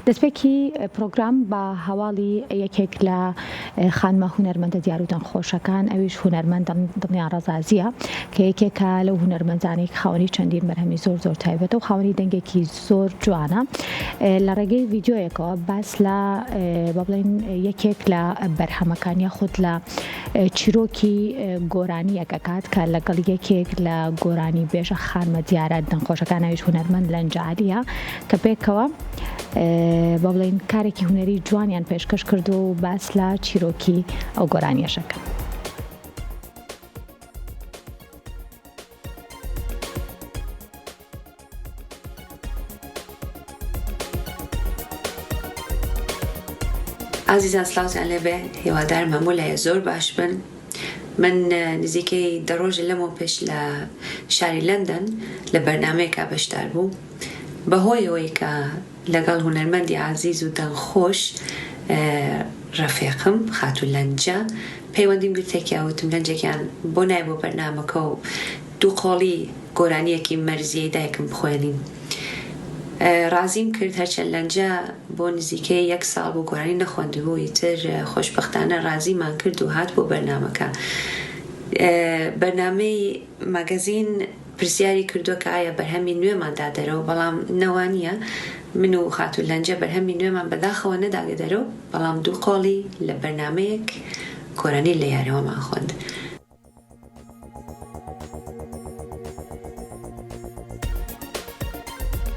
دەستپێکی پرۆگرام بە هەواڵی یەکێک لە خانمە هونەرمەندە دیار و دەنگخۆشەکان، ئەویش هونەرمەند دڵنیان ڕەزازیە کە یەکێکە لەو هونەرمەندانەی خاوەنی چەندین بەرهەمی زۆر تایبەتە و خاوەنی دەنگێکی زۆر جوانە. لە ڕێگەی ڤیدیۆیەکەوە باس لە بڵێن یەکێک لە بەرهەمەکان یاخود لە چیرۆکی گۆرانی ئەکات کە لەگەڵ یەکێک لە گۆرانی بێژە خانمە دیارە دەنگخۆشەکان، ئەویش هونەرمەند لەنجاریە کە پێکەوە بڵێن کارێکی هونەری جوانیان پێشکەش کردو و باس لە چیرۆکی ئەو گۆرانیەشەکە. عزیزان سلااوتان لێبێ، هیوادارم هەموو لایە زۆر باش بن. من نزیکەی دەڕۆژە لەمەوە پێش لە شاری لەندەن لە بەرنامەیەکا بەشدار بوو، بەهۆیەوەی کە لەگەڵ هونەرمەندی عزیز و دەنگخۆش ڕەفیقم خاتو لەنجە پەیوەندیم گرتێکیا وتم لەنجێکیان بۆ نای بۆ بەرنامەکە و دوو قۆڵی گۆرانیەکی مەرزیەی دایکم بخوێنین. ڕازیم کرد هەرچەند لەنجە بۆ نزیکەی 1 ساڵ بۆ گۆرانی نەخوێندبوو، ئیتر خۆشبەختانە ڕازیمان کرد و هات بۆ بەرنامەکە. بەرنامەی ماگەزین پرسیاری کردووە کە ئایا بەرهەمی نوێماندا دەرەوە، بەڵام نەوانیە. من و خاتو لەنجە بەرهەمی نوێمان بەداخەوە نەداگە دەرەوە، بەڵام دوو قۆڵی لە بەرنامەیەک گۆرانی لە یاریەوەمان خوێند.